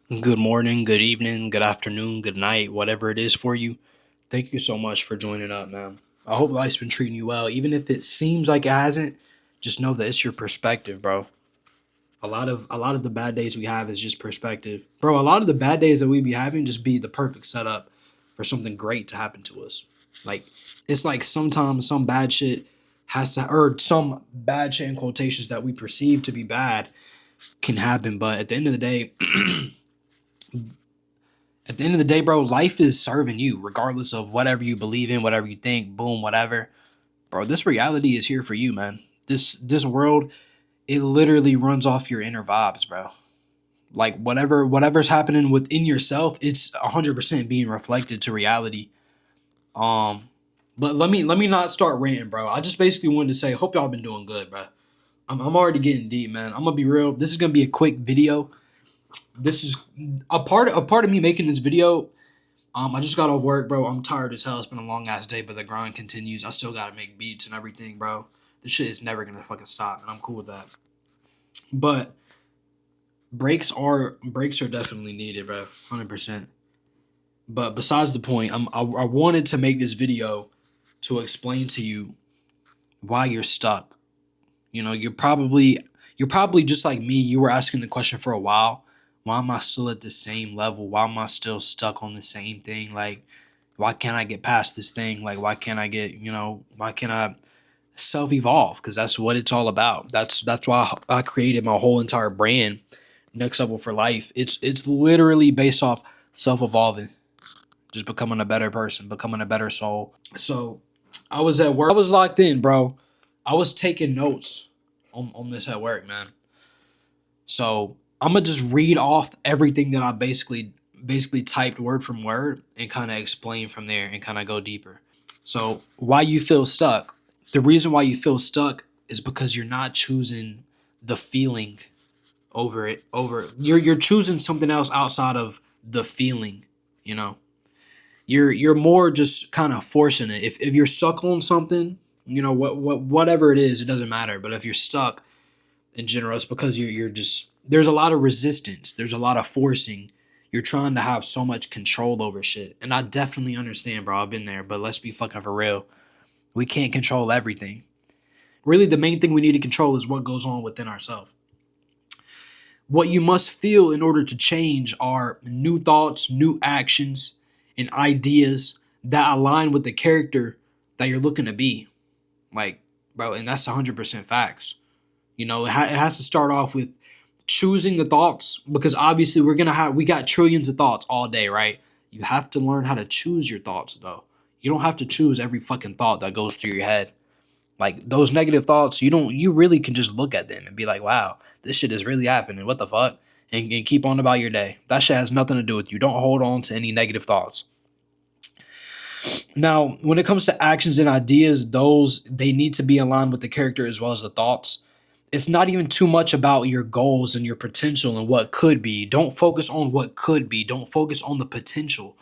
Good morning, good evening, good afternoon, good night, whatever it is for you. Thank you so much for joining up, man. I hope life's been treating you well. Even if it seems like it hasn't, just know that it's your perspective, bro. A lot of the bad days we have is just perspective. Bro, a lot of the bad days that we be having just be the perfect setup for something great to happen to us. Like it's like sometimes some bad shit has to or some bad shit in quotations that we perceive to be bad can happen, but at the end of the day, bro, life is serving you, regardless of whatever you believe in, whatever you think, boom, whatever. Bro, this reality is here for you, man. This world, it literally runs off your inner vibes, bro. Like whatever's happening within yourself, it's 100% being reflected to reality. Um, but let me not start ranting, bro. I just basically wanted to say, hope y'all been doing good, bro. I'm already getting deep, man. I'm gonna be real. This is gonna be a quick video. This is a part of me making this video. I just got off work, bro. I'm tired as hell. It's been a long ass day, but the grind continues. I still gotta make beats and everything, bro. This shit is never gonna fucking stop, and I'm cool with that. But breaks are definitely needed, bro. 100%. But besides the point, I wanted to make this video to explain to you why you're stuck. You know, you're probably just like me. You were asking the question for a while. Why am I still at the same level? Why am I still stuck on the same thing? Like, why can't I get past this thing? Like, why can't I get, why can't I self evolve? Because that's what it's all about. That's why I created my whole entire brand, Next Level for Life. It's literally based off self evolving, just becoming a better person, becoming a better soul. So I was at work. I was locked in, bro. I was taking notes on this at work, man. So I'm gonna just read off everything that I basically typed word from word and kind of explain from there and kind of go deeper. So why you feel stuck? The reason why you feel stuck is because you're not choosing the feeling over you're choosing something else outside of the feeling, you know. You're more just kind of forcing it. If you're stuck on something, whatever it is, it doesn't matter. But if you're stuck in general, it's because you're just there's a lot of resistance. There's a lot of forcing. You're trying to have so much control over shit. And I definitely understand, bro. I've been there, but let's be fucking for real. We can't control everything. Really, the main thing we need to control is what goes on within ourselves. What you must feel in order to change are new thoughts, new actions, and ideas that align with the character that you're looking to be. Like, bro, and that's 100% facts. It has to start off with choosing the thoughts because obviously we got trillions of thoughts all day, right? You have to learn how to choose your thoughts though. You don't have to choose every fucking thought that goes through your head. Like those negative thoughts, you really can just look at them and be like, wow, this shit is really happening. What the fuck? And keep on about your day. That shit has nothing to do with you. Don't hold on to any negative thoughts. Now, when it comes to actions and ideas, those they need to be aligned with the character as well as the thoughts. It's not even too much about your goals and your potential and what could be. Don't focus on what could be. Don't focus on the potential.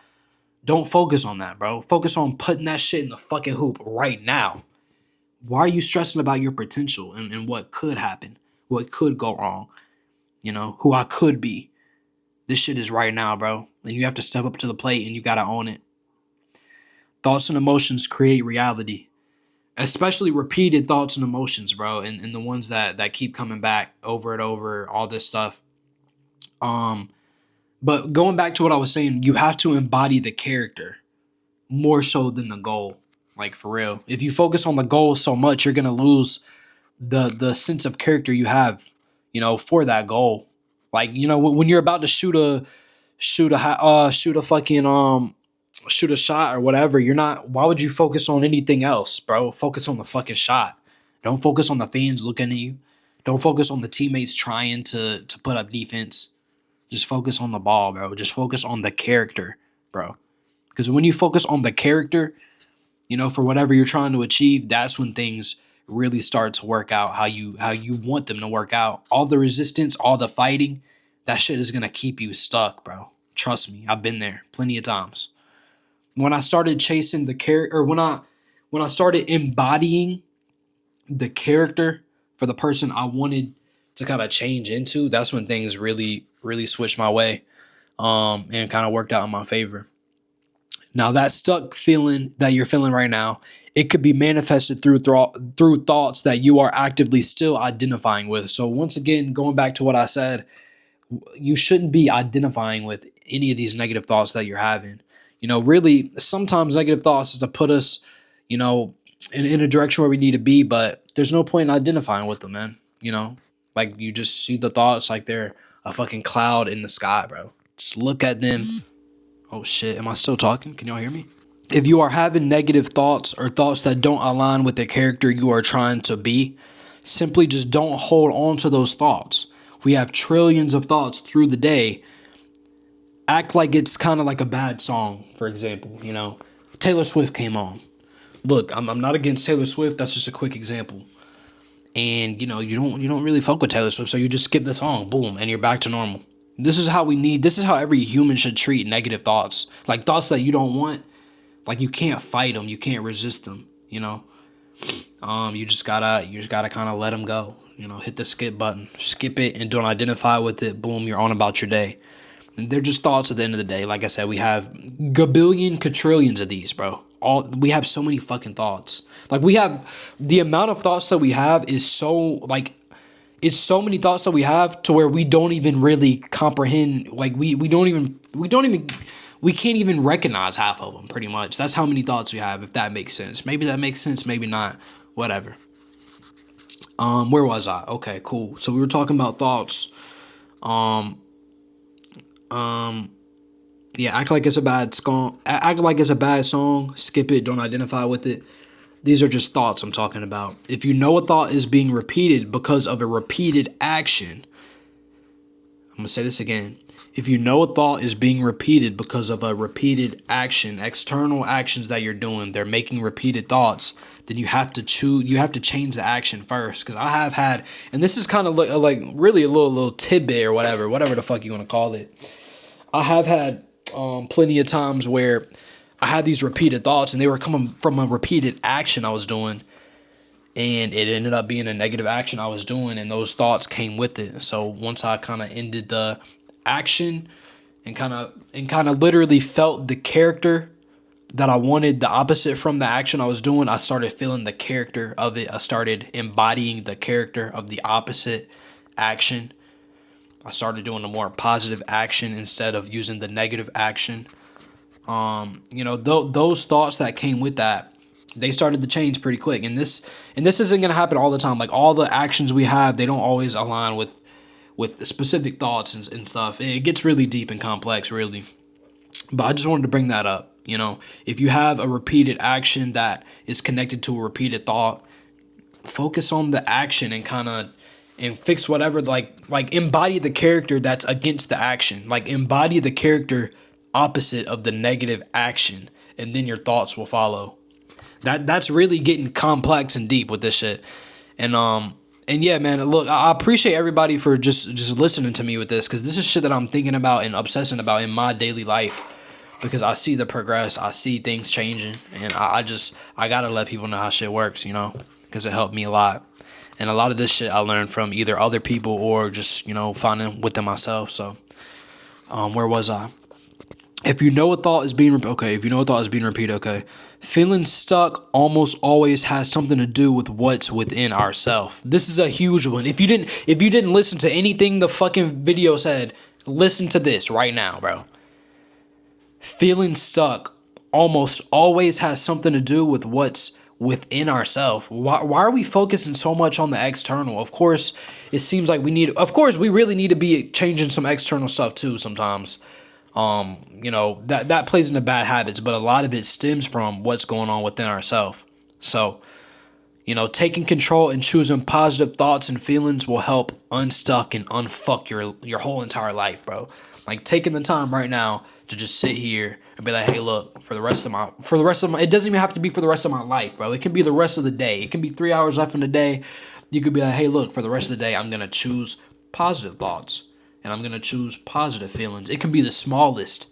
Don't focus on that, bro. Focus on putting that shit in the fucking hoop right now. Why are you stressing about your potential and what could happen? What could go wrong? Who I could be. This shit is right now, bro. And you have to step up to the plate and you gotta own it. Thoughts and emotions create reality. Especially repeated thoughts and emotions, bro, and the ones that keep coming back over and over, all this stuff. Um, but going back to what I was saying, you have to embody the character more so than the goal. Like for real. If you focus on the goal so much, you're gonna lose the sense of character you have, for that goal. Like, when you're about to shoot a fucking shoot a shot or whatever, you're not why would you focus on anything else, bro? Focus on the fucking shot. Don't focus on the fans looking at you. Don't focus on the teammates trying to put up defense. Just focus on the ball, bro. Just focus on the character, bro. Because when you focus on the character, for whatever you're trying to achieve, that's when things really start to work out how you want them to work out. All the resistance, all the fighting, that shit is gonna keep you stuck, bro. Trust me, I've been there plenty of times. When I started chasing the character, or when I started embodying the character for the person I wanted to kind of change into, that's when things really, really switched my way. and kind of worked out in my favor. Now that stuck feeling that you're feeling right now, it could be manifested through thoughts that you are actively still identifying with. So once again, going back to what I said, you shouldn't be identifying with any of these negative thoughts that you're having. Really, sometimes negative thoughts is to put us, you know, in a direction where we need to be, but there's no point in identifying with them, man. Like you just see the thoughts like they're a fucking cloud in the sky, bro. Just look at them. Oh shit, am I still talking? Can y'all hear me? If you are having negative thoughts or thoughts that don't align with the character you are trying to be, simply just don't hold on to those thoughts. We have trillions of thoughts through the day. Act like it's kind of like a bad song, for example. Taylor Swift came on. Look, I'm not against Taylor Swift. That's just a quick example. And you don't really fuck with Taylor Swift, so you just skip the song, boom, and you're back to normal. This is how every human should treat negative thoughts. Like thoughts that you don't want, like you can't fight them, you can't resist them, you just gotta kind of let them go. Hit the skip button, skip it, and don't identify with it. Boom, you're on about your day. And they're just thoughts at the end of the day. Like I said, we have gabillion quadrillions of these, bro. We have so many fucking thoughts. Like we have the amount of thoughts that we have is so like it's so many thoughts that we have to where we don't even really comprehend. Like we can't even recognize half of them. Pretty much, that's how many thoughts we have. If that makes sense, maybe that makes sense, maybe not. Whatever. Where was I? Okay, cool. So we were talking about thoughts. Yeah, act like it's a bad song. Act like it's a bad song. Skip it. Don't identify with it. These are just thoughts I'm talking about. If you know a thought is being repeated because of a repeated action, I'm going to say this again. If you know a thought is being repeated because of a repeated action, external actions that you're doing, they're making repeated thoughts, then you have to change the action first. Because I have had, and this is kind of like really a little tidbit or whatever the fuck you want to call it. I have had plenty of times where I had these repeated thoughts and they were coming from a repeated action I was doing, and it ended up being a negative action I was doing, and those thoughts came with it. So once I kind of ended the action and kind of literally felt the character that I wanted, the opposite from the action I was doing, I started feeling the character of it. I started embodying the character of the opposite action. I started doing a more positive action instead of using the negative action. Those thoughts that came with that, they started to change pretty quick. And this isn't gonna happen all the time. Like all the actions we have, they don't always align with specific thoughts and stuff. It gets really deep and complex, really. But I just wanted to bring that up. If you have a repeated action that is connected to a repeated thought, focus on the action and fix whatever, like embody the character that's against the action. Like embody the character opposite of the negative action, and then your thoughts will follow. That's really getting complex and deep with this shit. And yeah, man, look, I appreciate everybody for just listening to me with this, because this is shit that I'm thinking about and obsessing about in my daily life, because I see the progress, I see things changing, and I gotta let people know how shit works, because it helped me a lot. And a lot of this shit I learned from either other people or just, finding within myself. So, where was I? If you know a thought is being repeated, okay. Feeling stuck almost always has something to do with what's within ourself. This is a huge one. If you didn't listen to anything the fucking video said, listen to this right now, bro. Feeling stuck almost always has something to do with what's within ourselves. Why are we focusing so much on the external? Of course, it seems like we really need to be changing some external stuff too sometimes. That plays into bad habits, but a lot of it stems from what's going on within ourselves. So, taking control and choosing positive thoughts and feelings will help unstuck and unfuck your whole entire life, bro. Like taking the time right now to just sit here and be like, hey, look, for the rest of my, it doesn't even have to be for the rest of my life, bro. It can be the rest of the day. It can be 3 hours left in the day. You could be like, hey, look, for the rest of the day, I'm going to choose positive thoughts and I'm going to choose positive feelings. It can be the smallest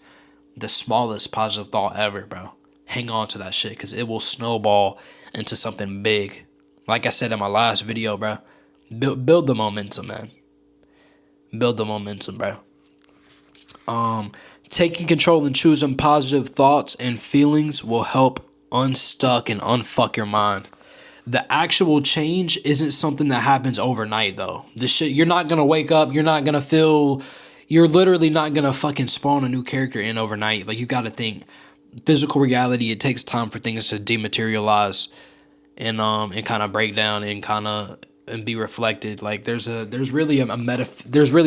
positive thought ever, bro. Hang on to that shit, because it will snowball into something big. Like I said in my last video, bro, build the momentum, man. Build the momentum, bro. Taking control and choosing positive thoughts and feelings will help unstuck and unfuck your mind. The actual change isn't something that happens overnight though. This shit, you're not gonna wake up, you're literally not gonna fucking spawn a new character in overnight. Like, you gotta think physical reality, it takes time for things to dematerialize and kind of break down and be reflected. Like, there's really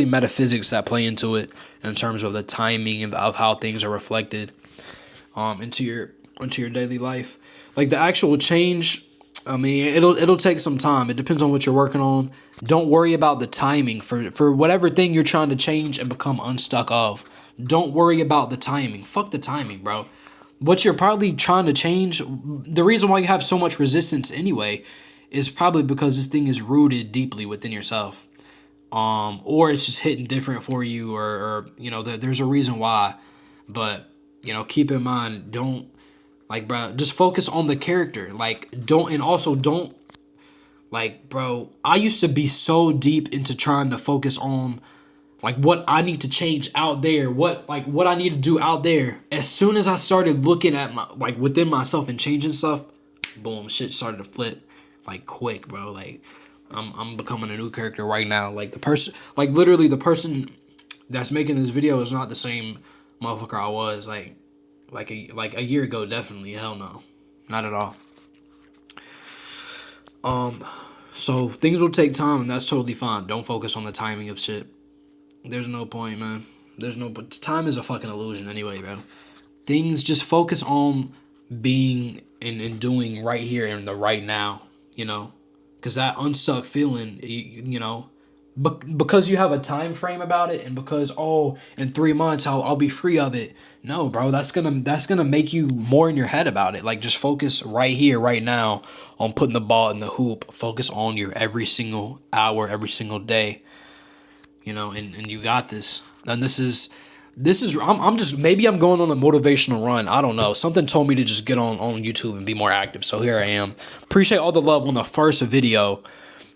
metaphysics that play into it in terms of the timing of how things are reflected into your daily life. Like, the actual change, I mean, it'll take some time. It depends on what you're working on. Don't worry about the timing for whatever thing you're trying to change and become unstuck of. Don't worry about the timing. Fuck the timing, bro. What you're probably trying to change, the reason why you have so much resistance anyway, is probably because this thing is rooted deeply within yourself. Or it's just hitting different for you, or there's a reason why. But, keep in mind, don't, like, bro, just focus on the character. Like, don't, like, bro, I used to be so deep into trying to focus on, like, what I need to change out there, what I need to do out there. As soon as I started looking at within myself and changing stuff, boom, shit started to flip, like, quick, bro. Like, I'm becoming a new character right now. Like, literally the person that's making this video is not the same motherfucker I was, like a year ago. Definitely, hell no, not at all. So things will take time, and that's totally fine. Don't focus on the timing of shit. There's no point, man. But time is a fucking illusion anyway, bro. Things, just focus on being and doing right here in the right now, because that unstuck feeling, because you have a time frame about it, and because, in 3 months I'll be free of it. No, bro, that's gonna make you more in your head about it. Like, just focus right here, right now, on putting the ball in the hoop. Focus on your every single hour, every single day. And you got this. And this is I'm just, maybe I'm going on a motivational run. I don't know. Something told me to just get on YouTube and be more active. So here I am. Appreciate all the love on the first video.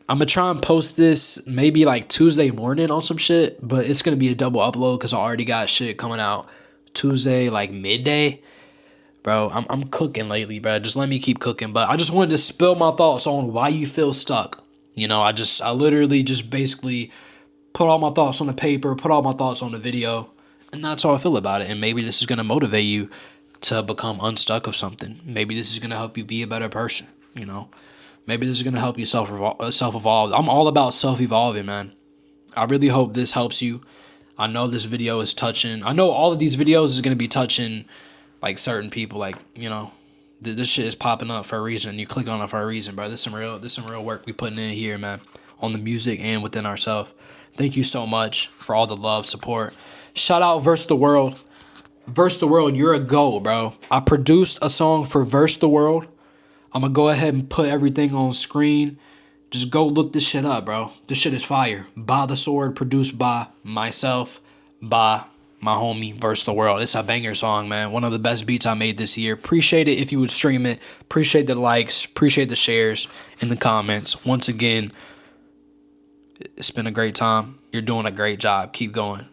I'm going to try and post this maybe like Tuesday morning on some shit, but it's going to be a double upload because I already got shit coming out Tuesday, like midday. Bro, I'm cooking lately, bro. Just let me keep cooking. But I just wanted to spill my thoughts on why you feel stuck. I literally just basically put all my thoughts on the paper, put all my thoughts on the video, and that's how I feel about it. And maybe this is going to motivate you to become unstuck of something. Maybe this is going to help you be a better person, Maybe this is going to help you self-evolve. I'm all about self-evolving, man. I really hope this helps you. I know this video is touching. I know all of these videos is going to be touching, like, certain people. Like, this shit is popping up for a reason. You click on it for a reason, bro. This some real work we putting in here, man, on the music and within ourselves. Thank you so much for all the love, support. Shout out Verse the World. Verse the World, you're a GOAT, bro. I produced a song for Verse the World. I'm going to go ahead and put everything on screen. Just go look this shit up, bro. This shit is fire. By the Sword, produced by myself, by my homie Verse the World. It's a banger song, man. One of the best beats I made this year. Appreciate it if you would stream it. Appreciate the likes. Appreciate the shares and the comments. Once again, it's been a great time. You're doing a great job. Keep going.